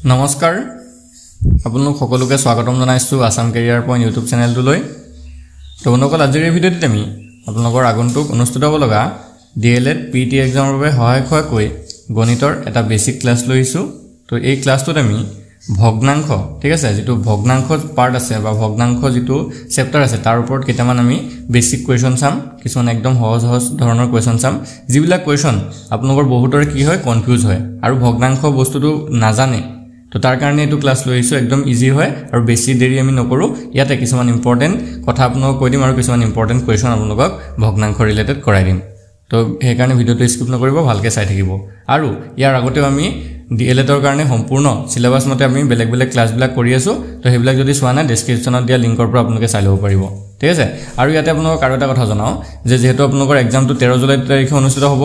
নমস্কাৰ আপোনালোক সকলোকে স্বাগতম জনাইছো আসাম কেৰিয়াৰ পইণ্ট ইউটিউব চেনেলটোলৈ তো বন্ধুসকল আজিৰ এই ভিডিঅ'টোত আমি আপোনালোকৰ আগন্তুক অনুষ্ঠিত হ'ব লগা ডিএলএড পিটি এক্সামৰ বাবে সহায়ক হোৱাকৈ গণিতৰ এটা বেসিক ক্লাছ লৈছো তো এই ক্লাছটোত আমি ভগ্নাংশ ঠিক আছে যেটো ভগ্নাংশ পাৰ্ট আছে বা ভগ্নাংশ যেটো চেপ্টাৰ আছে তাৰ ওপৰত কেইটামান আমি বেসিক কোৱেশ্চন চাম কিছুমান একদম সহজ ধৰণৰ কোৱেশ্চন চাম যিবিলাক কোৱেশ্চন আপোনালোকৰ বহুতৰে কি হয় কনফিউজ হয় আৰু ভগ্নাংশ বস্তুটো নাজানে তো তাৰ কাৰণে এটো ক্লাছ লৈছো একদম ইজি হয় আৰু বেছি দেৰি আমি নকৰো ইয়াতে কিছুমান ইম্পৰ্টেন্ট কথা আপোনাক কৈ দিম আৰু কিছুমান ইম্পৰ্টেন্ট কোৱেশ্চন আপোনালোকক ভগ্নাংশ ৰিলেটেড কৰাই দিম তো সেই কাৰণে ভিডিঅ'টো স্কিপ নকৰিব ভালকে চাই থাকিব আৰু ইয়াৰ আগতেও আমি ডিএলএডৰ কাৰণে সম্পূৰ্ণ সিলেবাস মতে আমি বেলেগ বেলেগ ক্লাছবিলাক কৰি আছো তো হেবিলাক যদি চোৱা না ডেসক্ৰিপচনত দিয়া লিংকৰ পৰা আপোনালোকে চাই ল'ব পাৰিব ঠিক আছে আৰু ইয়াতে আপোনালোকক আৰু এটা কথা জনাও যে যেহেতু আপোনালোকৰ এক্সামটো 13 জুলাই তাৰিখে অনুষ্ঠিত হ'ব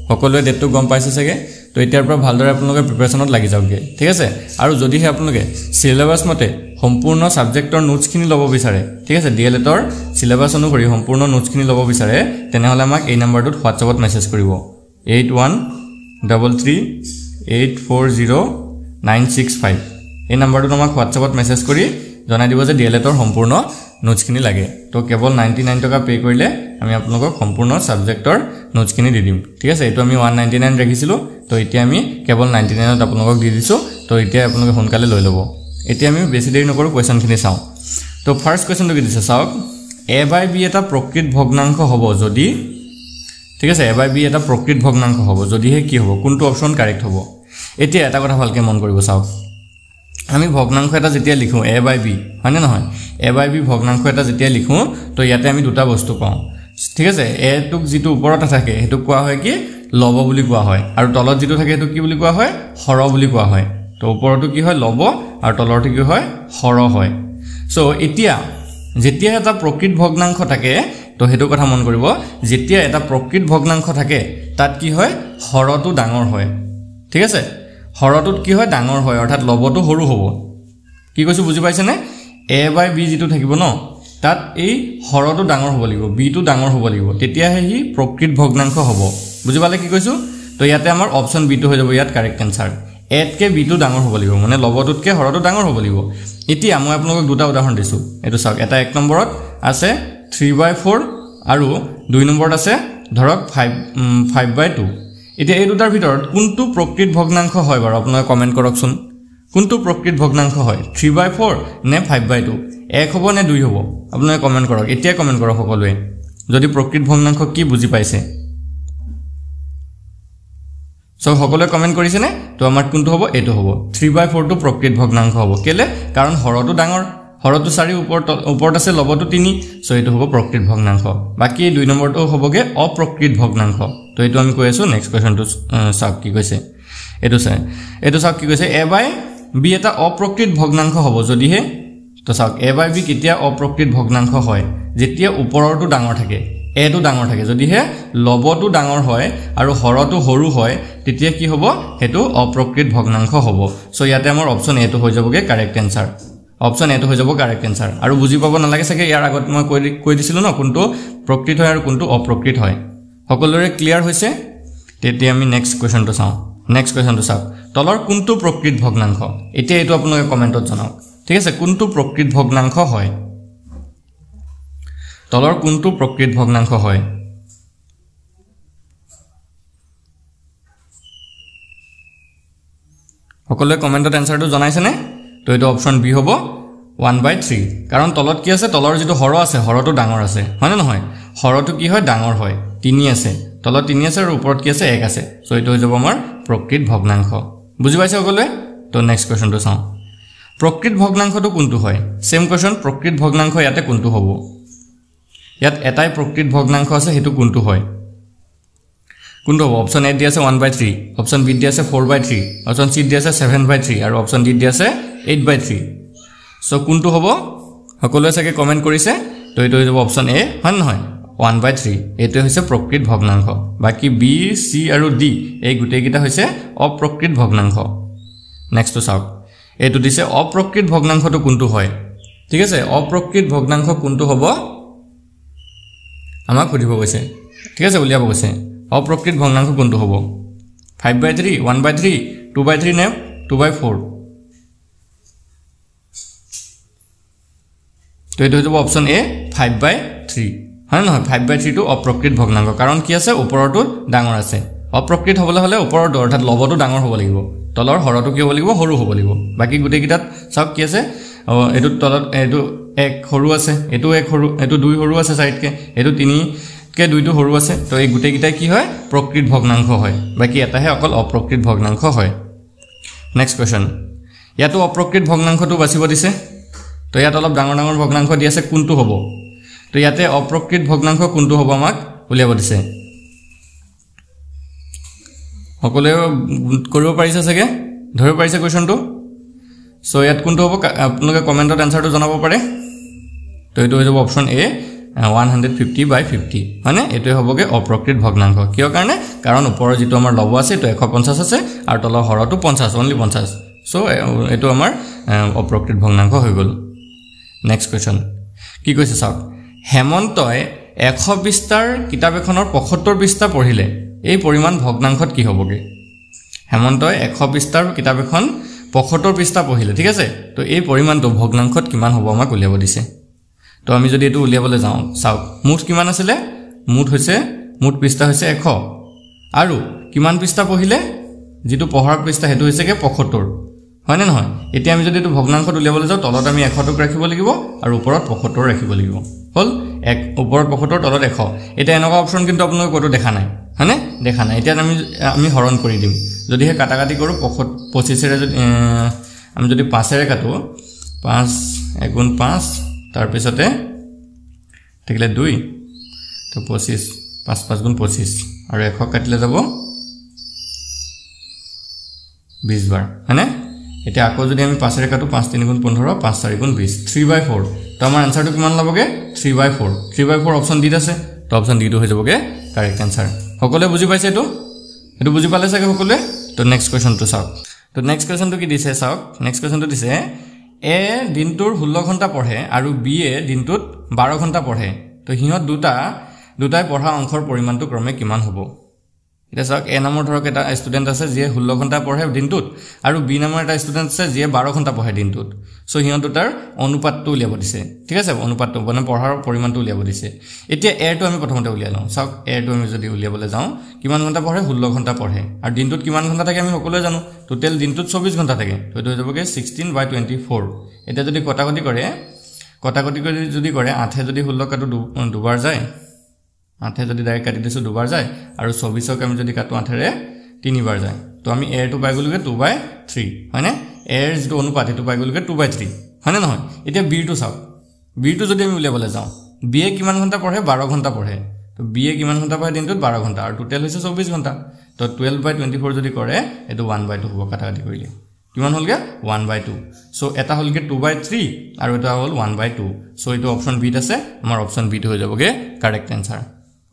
সকলোৱে ডেটটো গম পাইছে চাগে তো এতিয়াৰ পৰা ভালদৰে আপোনালোকে প্ৰিপাৰেচনত লাগি যাওকগে ঠিক আছে আৰু যদিহে আপোনালোকে সিলেবাস মতে সম্পূৰ্ণ সাবজেক্টৰ নোটছখিনি ল'ব বিচাৰে ঠিক আছে ডিএলএডৰ সিলেবাস অনুসৰি সম্পূৰ্ণ নোটছখিনি ল'ব বিচাৰে তেনেহলে আমাক এই নম্বৰটোত হোৱাটছআপত মেছেজ কৰিব 8133840965 এই নম্বৰটোত আমাক হোৱাটছআপত মেছেজ কৰি জনাই দিব যে ডিএলএডৰ সম্পূৰ্ণ নোটছখিনি লাগে তো কেৱল 99 টকা পে কৰিলে আমি আপোনালোকক সম্পূৰ্ণ সাবজেক্টৰ নোটছখিনি দি দিম ঠিক আছে এটো আমি 199 ৰাখিছিলো তো এতিয়া আমি কেৱল 99ত আপোনালোকক দি দিছো তো এতিয়া আপোনালোকে সোনকালে লৈ ল'ব এতিয়া আমি বেছি দেৰি নকৰো কোৱেশ্চনখিনি চাও তো ফাৰ্স্ট কোৱেশ্চনটো কি দিছে চাওক a by b এটা প্ৰকৃত ভগ্নাংশ হ'ব যদি ঠিক আছে a by b এটা প্ৰকৃত ভগ্নাংশ হ'ব যদি হে কি হ'ব কোনটো অপচন কাৰেক্ট হ'ব এতিয়া এটা কথা ভালকে মন কৰিব চাওক আমি ভগ্নাংশ এটা যেতিয়া লিখো a by b হয়নে নহয় a by b ভগ্নাংশ এটা যেতিয়া লিখো তো ইয়াতে আমি দুটা বস্তু পাওঁ ঠিক আছে a টুক যেটো ওপৰত থাকে হেতু কোৱা হয় কি লব বুলি কোৱা হয় আৰু তলত যেটো থাকে হেতু কি বুলি কোৱা হয় হৰ বুলি কোৱা হয় তো ওপৰটো কি হয় লব আৰু তলৰটো কি হয় হৰ হয় সো এতিয়া যেতিয়া এটা প্ৰকৃত ভগ্নাংশ থাকে তো হেতু কথা মন কৰিব যেতিয়া এটা প্ৰকৃত ভগ্নাংশ থাকে তাত কি হয় হৰটো ডাঙৰ হয় ঠিক আছে হৰটোত কি হয় ডাঙৰ হয় অৰ্থাৎ লবটো সৰু হ'ব কি কৈছো বুজি পাইছে নে a by b যেটো থাকিব ন তাত এই হৰটো ডাঙৰ হ'ব লাগিব b টো ডাঙৰ হ'ব লাগিব তেতিয়াহে হি প্ৰকৃত ভগ্নাংশ হ'ব বুজি পালে কি কৈছো তো ইয়াতে আমাৰ অপচন b টো হৈ যাব ইয়াত correct answer a K b টো ডাঙৰ হ'ব লাগিব মানে লবটোতকে হৰটো ডাঙৰ হ'ব লাগিব এতিয়া মই আপোনালোকক দুটা উদাহৰণ দিছো এটো চাওক এটা এক নম্বৰত আছে 3/4 আৰু দুই নম্বৰত আছে ধৰক 5/2 এতিয়া এই দুটাৰ ভিতৰত কোনটো প্ৰকৃত ভগ্নাংশ হয় বাৰু আপোনালোকে কমেন্ট কৰকচোন কোনটো প্ৰকৃত ভগ্নাংশ হয় 3/4 নে 5/2 এক হ'ব নে দুই হ'ব আপোনালোকে কমেন্ট কৰক এতিয়া কমেন্ট কৰক সকলোৱে যদি প্ৰকৃত ভগ্নাংশ কি বুজি পাইছে সো সকলোৱে কমেন্ট কৰিছে নে তো আমাৰ কোনটো হ'ব এটো হ'ব 3/4 টো প্ৰকৃত ভগ্নাংশ হ'ব কেলে কাৰণ হৰটো ডাঙৰ হৰটো 4 ওপৰত আছে লবটো 3 সো এটো হ'ব প্ৰকৃত ভগ্নাংশ বাকি দুই নম্বৰটো হ'বগে অপ্ৰকৃত ভগ্নাংশ তো এটো আমি কৈ আছো নেক্সট কোৱেশ্চনটো চাওক কি কৈছে এটো চাওক কি কৈছে a by b এটা অপ্ৰকৃত ভগ্নাংশ হ'ব যদিহে তো চাওক a by b কেতিয়া অপ্ৰকৃত ভগ্নাংশ হয় যেতিয়া ওপৰটো ডাঙৰ থাকে a টো ডাঙৰ থাকে যদিহে লবটো ডাঙৰ হয় আৰু হৰটো সৰু হয় তেতিয়া কি হ'ব হেতু অপ্ৰকৃত ভগ্নাংশ হ'ব সো ইয়াতে আমাৰ অপচন a টো হৈ যাবগে কাৰেক্ট আনসাৰ অপচন a টো হৈ যাব কাৰেক্ট আনসাৰ আৰু বুজি পাব নালাগে চাগে ইয়াৰ আগত মই কৈ দিছিলো ন কোনটো প্ৰকৃত হয় আৰু কোনটো অপ্ৰকৃত হয় সকলোৰে ক্লিয়াৰ হৈছে তেতিয়া আমি নেক্সট কোৱেশ্চনটো চাও নেক্সট কোৱেশ্চনটো চাওক তলৰ কোনটো প্ৰকৃত ভগ্নাংশ এতিয়া এটো আপোনালোকে কমেন্টত জনাওক ঠিক আছে কোনটো প্ৰকৃত ভগ্নাংশ হয় তলৰ কোনটো প্ৰকৃত ভগ্নাংশ হয় সকলোৱে কমেন্টত এনসাৰটো জনাইছে নে তো এটো অপচন বি হ'ব 1/3 কাৰণ তলত কি আছে তলৰ যেটো হৰ আছে হৰটো ডাঙৰ আছে হয় না নহয় হৰটো কি হয় ডাঙৰ হয় 3 আছে তলত 3 আছে আৰু ওপৰত কি আছে 1 আছে সো এটো হৈ যাব আমাৰ প্ৰকৃত ভগ্নাংশ বুজি পাইছে সকলোৱে তো নেক্সট কোৱেশ্চনটো চাও প্ৰকৃত ভগ্নাংশটো কোনটো হয় সেম কোৱেশ্চন প্ৰকৃত ভগ্নাংশ ইয়াতে কোনটো হ'ব ইয়াত এটাই প্ৰকৃত ভগ্নাংশ আছে হেতু কোনটো হয় কোনটো হ'ব অপচন এ দি আছে 1/3 অপচন বি দি আছে 4/3 অপচন সি দি আছে 7/3 আৰু অপচন ডি দি আছে 8/3 সো কোনটো হ'ব সকলোৱে চাগে কমেন্ট কৰিছে তো এটো হৈ যাব অপচন এ হয় নহয় 1/3 এটো হৈছে প্ৰকৃত ভগ্নাংশ বাকি বি সি আৰু ডি এই গুটেই কিটা হৈছে অপ্ৰকৃত ভগ্নাংশ নেক্সট তো চাওক এটো দিছে অপ্ৰকৃত ভগ্নাংশটো কোনটো হয় ঠিক আছে অপ্ৰকৃত ভগ্নাংশ কোনটো হ'ব আমাক সুধিব গৈছে ঠিক আছে উলিয়াব গৈছে অপ্ৰকৃত ভগ্নাংশ কোনটো হ'ব 5/3 1/3 2/3 নে 2/4 তো এইটো হৈ যাব অপচন এ 5/3 হয় নহয় 5/3 টো অপ্ৰকৃত ভগ্নাংক কাৰণ কি আছে ওপৰটো ডাঙৰ আছে অপ্ৰকৃত হ'বলৈ হলে ওপৰটো অৰ্থাৎ লবটো ডাঙৰ হ'ব লাগিব তলৰ হৰটো কি হ'ব লাগিব সৰু হ'ব লাগিব বাকি গুটেই কিটাত চাওক কি আছে এটো তলত এটো এক সৰু আছে এটো এক সৰু এটো দুই সৰু আছে সাইডকে এটো তিনি কে দুইটো সৰু আছে তো এই গুটেই কিটা কি হয় প্ৰকৃত ভগ্নাংক হয় বাকি এটাহে অকল অপ্ৰকৃত ভগ্নাংক হয় নেক্সট কোৱেশ্চন ইয়াতো অপ্ৰকৃত ভগ্নাংকটো বাছিব দিছে তো ইয়াত অলপ ডাঙৰ ডাঙৰ ভগ্নাংক দি আছে কোনটো হ'ব তো ইয়াতে অপ্ৰকৃত ভগ্নাংক কোনটো হ'ব আমাক উলিয়াব দিছে সকলে কৰিব পাৰিছে সকে ধৰিব পাৰিছে কোৱেশ্চনটো সো ইয়াত কোনটো হ'ব আপোনালোকে কমেন্টত আনসাৰটো জনাব পাৰে তো এটো হৈ যাব অপচন এ 150/50 মানে এটো হ'বগে অপ্ৰকৃত ভগ্নাংক কিয় কাৰণে কাৰণ ওপৰৰ যেটো আমাৰ লব আছে তো 150 আছে আৰু তলৰ হৰটো 50 অনলি 50 সো এটো আমাৰ অপ্ৰকৃত ভগ্নাংক হৈ গল নেক্সট কোৱেশ্চন কি কৈছে চাওক হেমন্তই 120 পৃষ্ঠাৰ কিতাপ এখনৰ 75 পৃষ্ঠা পঢ়িলে এই পৰিমাণ ভগ্নাংকত কি হ'বগে হেমন্তই 120 পৃষ্ঠাৰ কিতাপ এখন 75 পৃষ্ঠা পঢ়িলে ঠিক আছে তো এই পৰিমাণটো ভগ্নাংকত কিমান হ'ব আমাক উলিয়াব দিছে তো আমি যদি এটো উলিয়াবলৈ যাওঁ চাওক মুঠ কিমান আছিল মুঠ পৃষ্ঠা হৈছে 100 আৰু কিমান পৃষ্ঠা পঢ়িলে যেটো পঢ়াৰ পৃষ্ঠা হেতু হৈছে কে 75 হয় না নহয় এতিয়া আমি যদি এটো ভগ্নাংকত উলিয়াবলৈ যাওঁ তলত আমি 100 টক ৰাখিব লাগিব আৰু ওপৰত 75 ৰাখিব লাগিব হল এক ওপৰত 75 তলত 100 এটা এনেকুৱা অপচন কিন্তু আপোনালোকে কতো দেখা নাই হয়নে দেখা নাই এতিয়া আমি হৰণ কৰি দিম যদি হে কাটাকাটি কৰো 25 ৰে যদি আমি যদি 5 ৰে কাটো 5 * 5 তাৰ পিছতে থাকিলে 2 তো 25 5 * 25 আৰু 100 কাটিলে যাব 20 বাৰ হয়নে এটা আকৌ যদি আমি 5 ৰে কাটো 5 * 3 = 15 5 * 4 = 20 3/4 তো আমাৰ আনসাৰটো কিমান লবগে 3/4 3/4 অপচন ডি আছে তো অপচন ডি টো হৈ যাবগে কারেক্ট আনসার সকলে বুজি পাইছে এটো বুজি পালে চাগে সকলে তো নেক্সট কোৱেশ্চন টো চাওক তো নেক্সট কোৱেশ্চন টো কি দিছে চাওক নেক্সট কোৱেশ্চন টো দিছে এ দিনটোৰ 16 ঘণ্টা পঢ়ে আৰু বি এ দিনটোত 12 ঘণ্টা পঢ়ে তো হিহঁত দুটাই পঢ়া অংকৰ পৰিমাণটো ক্ৰমে কিমান হ'ব এটা চাওক এ নামৰ ধৰক এটা ষ্টুডেন্ট আছে যে 16 ঘণ্টা পঢ়ে দিনটোত আৰু বি নামৰ এটা ষ্টুডেন্ট আছে যে 12 ঘণ্টা পঢ়ে দিনটোত সো হিহঁত দুটাৰ অনুপাতটো উলিয়াব দিছে ঠিক আছে অনুপাতটো মানে পঢ়াৰ পৰিমাণটো উলিয়াব দিছে এতিয়া এ টো আমি প্ৰথমতে উলিয়াই লওঁ চাওক এ টো আমি যদি উলিয়াবলৈ যাওঁ কিমান ঘণ্টা পঢ়ে 16 ঘণ্টা পঢ়ে আৰু দিনটোত কিমান ঘণ্টা থাকে আমি সকলোৱে জানো টোটাল দিনটোত 24 ঘণ্টা থাকে তো এটো হৈ যাবগে 16/24 এটা যদি কটাকটি কৰি যদি কৰে 8 যদি 16 কাটো দুবাৰ যায় 8 যদি ডাইৰেক্ট কাটি দিছো দুবাৰ যায় আৰু 24ক আমি যদি কাটো 8 ৰে তিনিবাৰ যায় তো আমি এ টো পাই গলগে 2/3 হয়নে এৰ যেটো অনুপাত এটো পাই গলগে 2/3 হয়নে নহয় এতিয়া বি টো চাওক বি টো যদি আমি উলিয়াবলৈ যাওঁ বি এ কিমান ঘণ্টা পঢ়ে 12 ঘণ্টা পঢ়ে তো বি এ কিমান ঘণ্টা পঢ়ে দিনটোত 12 ঘণ্টা আৰু টোটাল হৈছে 24 ঘণ্টা তো 12/24 যদি কৰে এটো 1/2 হ'ব কাটাকাটি কৰিলে কিমান হলগে 1/2 সো এটা হলগে 2/3 আৰু এটা হল 1/2 সো এটো অপচন বি আছে আমাৰ অপচন বি টো হৈ যাবগে কাৰেক্ট আনসাৰ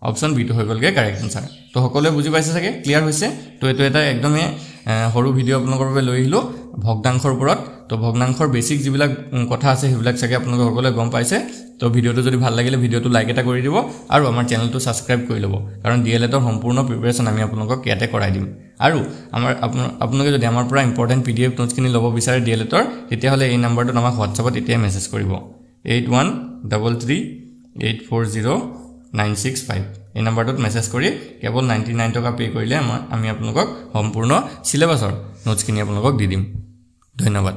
অপচন বি টো হৈ গলগে কাৰেক্ট আনসাৰ তো সকলোৱে বুজি পাইছে চাগে ক্লিয়াৰ হৈছে তো এটো এটা একদমে হৰু ভিডিও আপোনালোকৰ বাবে লৈ আহিলো ভগ্নাংশৰ ওপৰত তো ভগ্নাংশৰ বেসিক যিবিলাক কথা আছে সেইবিলাক চাগে আপোনালোকে সকলোৱে গম পাইছে তো ভিডিওটো যদি ভাল লাগিলে ভিডিওটো লাইক এটা কৰি দিব আৰু আমাৰ চেনেলটো সাবস্ক্ৰাইব কৰি ল'ব কাৰণ ডিএলএডৰ সম্পূৰ্ণ প্ৰিপাৰেচন আমি আপোনালোকক ইয়াতে কৰাই দিম আৰু আপোনালোকে যদি আমাৰ পৰা ইম্পৰ্টেন্ট পিডিএফ নোটছখিনি ল'ব বিচাৰে ডিএলএডৰ তেতিয়া হলে এই নম্বৰটোত আমাক WhatsAppত এতিয়া মেছেজ কৰিব 8133840965 এই নম্বৰটোত মেছেজ কৰি কেৱল 99 টকা পে কৰিলে আমি আপোনালোকক সম্পূৰ্ণ সিলেবাসৰ নোটছখিনি আপোনালোকক দি দিম ধন্যবাদ